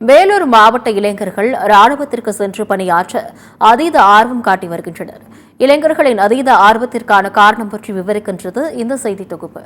வேலூர் மாவட்ட இளைஞர்கள் ராணுவத்திற்கு சென்று பணியாற்ற அதீத ஆர்வம் காட்டி வருகின்றனர். இளைஞர்களின் அதீத ஆர்வத்திற்கான காரணம் பற்றி விவரிக்கின்றது இந்த செய்தி தொகுப்பு.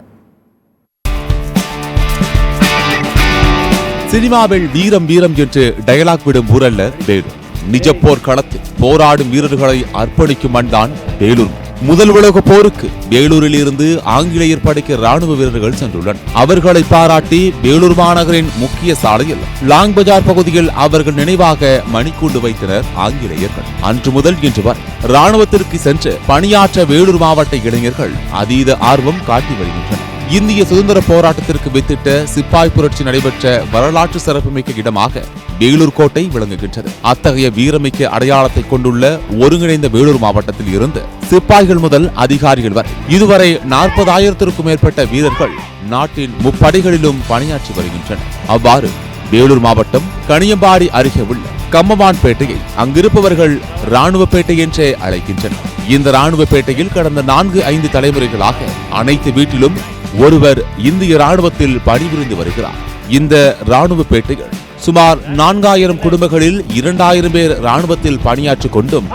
சினிமாவில் வீரம் வீரம் என்று டயலாக் விடும் ஊரல்ல வேலூர். நிஜ போர் களத்தில் போராடும் வீரர்களை அர்ப்பணிக்கும் மண்தான் வேலூர். முதல் உலக போருக்கு வேலூரில் இருந்து ஆங்கிலேயர் படைக்கு ராணுவ வீரர்கள் சென்றுள்ளனர். அவர்களை பாராட்டி வேலூர் மாநகரின் முக்கிய சாலையில் லாங் பஜார் பகுதியில் அவர்கள் நினைவாக மணிக்கூண்டு வைத்தனர் ஆங்கிலேயர்கள். அன்று முதல் இன்று வரை ராணுவத்திற்கு சென்று பணியாற்ற வேலூர் மாவட்ட இளைஞர்கள் அதீத ஆர்வம் காட்டி வருகின்றனர். இந்திய சுதந்திர போராட்டத்திற்கு வித்திட்ட சிப்பாய் புரட்சி நடைபெற்ற வரலாற்று சிறப்புமிக்க இடமாக வேலூர் கோட்டை விளங்குகின்றது. அத்தகைய வீரமிக்க அடையாளத்தை கொண்டுள்ள ஒருங்கிணைந்த வேலூர் மாவட்டத்தில் இருந்து சிப்பாய்கள் முதல் அதிகாரிகள் வரை இதுவரை 40,000-க்கும் மேற்பட்ட வீரர்கள் நாட்டின் முப்படைகளிலும் பணியாற்றி வருகின்றனர். அவ்வாறு வேலூர் மாவட்டம் கணியம்பாடி அருகே உள்ள கம்மவான்பேட்டையை அங்கிருப்பவர்கள் ராணுவப்பேட்டை என்றே அழைக்கின்றனர். இந்த ராணுவப்பேட்டையில் கடந்த 4-5 தலைமுறைகளாக அனைத்து வீட்டிலும் ஒருவர் இந்திய ராணுவத்தில் பணிபுரிந்து வருகிறார். இந்த ராணுவ பேட்டைகள் சுமார் 4,000 குடும்பங்களில் 2,000 பேர் ராணுவத்தில் பணியாற்றிக் கொண்டும்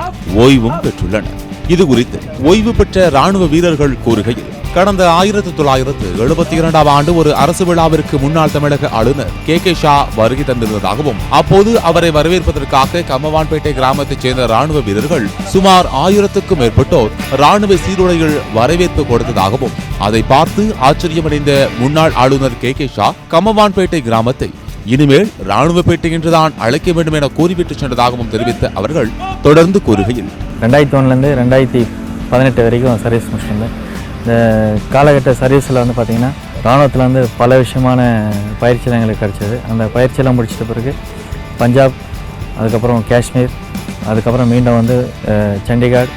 ஓய்வும் பெற்றுள்ளனர். இது குறித்து ஓய்வு பெற்ற ராணுவ வீரர்கள் கூறுகையில், கடந்த 1972 ஆண்டு ஒரு அரசு விழாவிற்கு முன்னாள் தமிழக ஆளுநர் கே ஷா வருகை தந்திருந்ததாகவும், அப்போது அவரை வரவேற்பதற்காக கம்மவான்பேட்டை கிராமத்தைச் சேர்ந்த ராணுவ வீரர்கள் சுமார் 1000-க்கும் மேற்பட்டோர் ராணுவ சீருடைகள் வரவேற்பு கொடுத்ததாகவும், அதை பார்த்து ஆச்சரியமடைந்த முன்னாள் ஆளுநர் கே ஷா கம்மவான்பேட்டை கிராமத்தை இனிமேல் ராணுவப்பேட்டை என்றுதான் அழைக்க வேண்டும் என கூறிவிட்டு சென்றதாகவும் தெரிவித்த அவர்கள் தொடர்ந்து கூறுகையில், 2001 2018 வரைக்கும் சர்வீஸ் முடிச்சிருந்தேன். இந்த காலகட்ட சர்வீஸில் பார்த்திங்கன்னா இராணுவத்தில் பல விஷயமான பயிற்சியெல்லாம் எங்களுக்கு கிடச்சிது. அந்த பயிற்சியெல்லாம் முடிச்சிட்ட பிறகு பஞ்சாப், அதுக்கப்புறம் காஷ்மீர், அதுக்கப்புறம் மீண்டும் சண்டிகார்,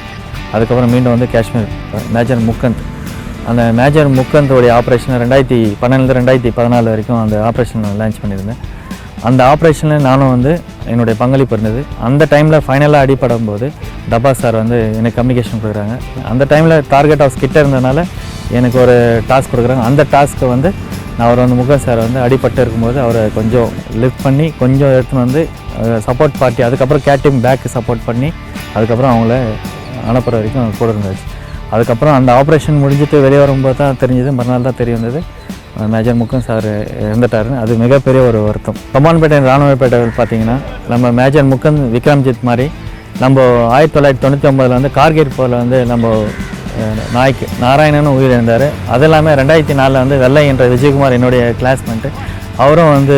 அதுக்கப்புறம் மீண்டும் காஷ்மீர் மேஜர் முக்கந்த். அந்த மேஜர் முக்கந்தோடைய ஆப்ரேஷனை 2012 2014 வரைக்கும் அந்த ஆப்ரேஷன் லான்ச் பண்ணியிருந்தேன். அந்த ஆப்ரேஷனில் நானும் என்னுடைய பங்களிப்பு இருந்தது. அந்த டைமில் ஃபைனலாக அடிப்படும் போது டப்பா சார் எனக்கு கம்யூனிகேஷன் கொடுக்குறாங்க. அந்த டைமில் டார்கெட் ஹவுஸ் கிட்ட இருந்ததுனால எனக்கு ஒரு டாஸ்க் கொடுக்குறாங்க. அந்த டாஸ்க்கை நான் அவர் முகன் சார் அடிப்பட்டு இருக்கும்போது அவரை கொஞ்சம் லிஃப்ட் பண்ணி கொஞ்சம் எடுத்துன்னு சப்போர்ட் பார்ட்டி, அதுக்கப்புறம் கேட்டிங் பேக்கு சப்போர்ட் பண்ணி அதுக்கப்புறம் அவங்கள அனுப்புகிற வரைக்கும் கூட இருந்துச்சு. அதுக்கப்புறம் அந்த ஆப்ரேஷன் முடிஞ்சிட்டு வெளியே வரும்போது தான் தெரிஞ்சது, மறுநாள் தான் தெரிய வந்தது மேஜர் முக்கன் சார் இறந்துட்டாருன்னு. அது மிகப்பெரிய ஒரு வருத்தம். கம்மான்பேட்டை ராணுவப்பேட்டைகள் பார்த்திங்கன்னா நம்ம மேஜர் முக்கன் விக்ரம்ஜித் மாதிரி நம்ம 1999 கார்கில் போரில் நம்ம நாராயணனும் உயிரிழந்தார். அது இல்லாமல் 2004 வெள்ளை என்ற விஜயகுமார் என்னுடைய கிளாஸ்மேட்டு, அவரும்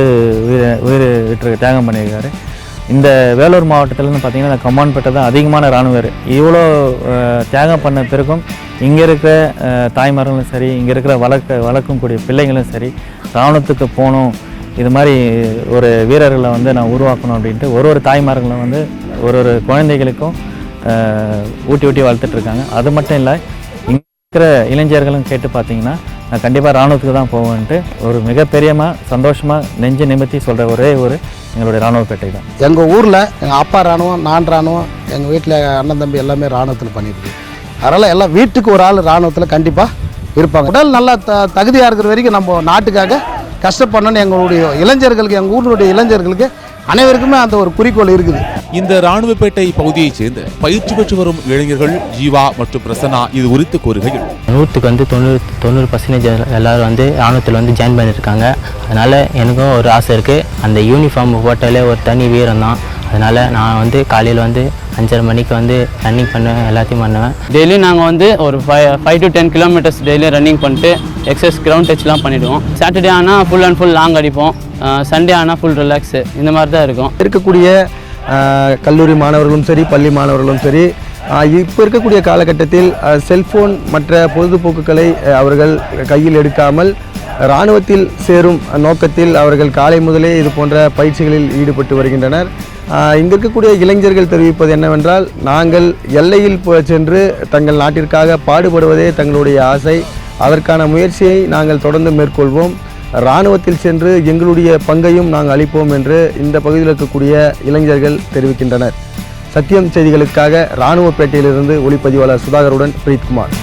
உயிர் விட்டு தியாகம் பண்ணியிருக்காரு. இந்த வேலூர் மாவட்டத்தில்னு பார்த்திங்கன்னா கம்மான்பேட்டை தான் அதிகமான இராணுவர். இவ்வளோ தியாகம் பண்ண பிறகும் இங்கே இருக்கிற தாய்மார்களும் சரி, இங்கே இருக்கிற வளர்க்கும் கூடிய பிள்ளைங்களும் சரி, இராணுவத்துக்கு போகணும், இது மாதிரி ஒரு வீரர்களை நான் உருவாக்கணும் அப்படின்ட்டு ஒரு தாய்மார்களும் ஒரு குழந்தைகளுக்கும் ஊட்டி வளர்த்துட்ருக்காங்க. அது மட்டும் இல்லை, இங்கே இருக்கிற இளைஞர்களும் கேட்டு பார்த்திங்கன்னா நான் கண்டிப்பாக இராணுவத்துக்கு தான் போவேன்ட்டு ஒரு மிகப்பெரியமாக சந்தோஷமாக நெஞ்சு நிமித்தி சொல்கிற ஒரே எங்களுடைய இராணுவப்பேட்டை தான். எங்கள் ஊரில் எங்கள் அப்பா இராணுவம், நான் இராணுவம், எங்கள் வீட்டில் அண்ணன் தம்பி எல்லாமே இராணுவத்தில் பண்ணியிருக்கு. அதனால் எல்லாம் வீட்டுக்கு ஒரு ஆள் இராணுவத்தில் கண்டிப்பாக இருப்பாங்க. உடல் நல்லா தகுதியாக இருக்கிற வரைக்கும் நம்ம நாட்டுக்காக கஷ்டப்படணும்னு எங்களுடைய இளைஞர்களுக்கு, எங்கள் ஊருடைய இளைஞர்களுக்கு அனைவருக்குமே அந்த ஒரு குறிக்கோள் இருக்குது. இந்த ராணுவப்பேட்டை பகுதியைச் சேர்ந்த பயிற்சி பெற்று வரும் இளைஞர்கள் ஜீவா மற்றும் பிரசன்னா இது குறித்து கூறுகையில், 90% எல்லாரும் ராணுவத்தில் ஜாயின் பண்ணியிருக்காங்க. அதனால் எனக்கும் ஒரு ஆசை இருக்குது. அந்த யூனிஃபார்ம் போட்டாலே ஒரு தனி வீரம் தான். அதனால் நான் காலையில் 5:30 மணிக்கு ரன்னிங் பண்ணுவேன், எல்லாத்தையும் பண்ணுவேன். டெய்லியும் நாங்கள் ஒரு 5 to 10 கிலோமீட்டர்ஸ் டெய்லியும் ரன்னிங் பண்ணிட்டு எக்ஸசைஸ் கிரவுண்ட் டச்லாம் பண்ணிவிடுவோம். சாட்டர்டே ஆனால் ஃபுல் அண்ட் ஃபுல் லாங் அடிப்போம், சண்டே ஆனால் ஃபுல் ரிலாக்ஸு, இந்த மாதிரி தான் இருக்கும். இருக்கக்கூடிய கல்லூரி மாணவர்களும் சரி, பள்ளி மாணவர்களும் சரி, இப்போ இருக்கக்கூடிய காலகட்டத்தில் செல்ஃபோன் மற்ற பொழுதுபோக்குகளை அவர்கள் கையில் எடுக்காமல் இராணுவத்தில் சேரும் நோக்கத்தில் அவர்கள் காலை முதலே இது போன்ற பயிற்சிகளில் ஈடுபட்டு வருகின்றனர். இங்கே இருக்கக்கூடிய இளைஞர்கள் தெரிவிப்பது என்னவென்றால், நாங்கள் எல்லையில் சென்று தங்கள் நாட்டிற்காக பாடுபடுவதே தங்களுடைய ஆசை. அதற்கான முயற்சியை நாங்கள் தொடர்ந்து மேற்கொள்வோம். இராணுவத்தில் சென்று எங்களுடைய பங்கையும் நாங்கள் அளிப்போம் என்று இந்த பகுதியில் இருக்கக்கூடிய இளைஞர்கள் தெரிவிக்கின்றனர். சத்தியம் செய்திகளுக்காக இராணுவப்பேட்டையிலிருந்து ஒளிப்பதிவாளர் சுதாகருடன் பிரீத்குமார்.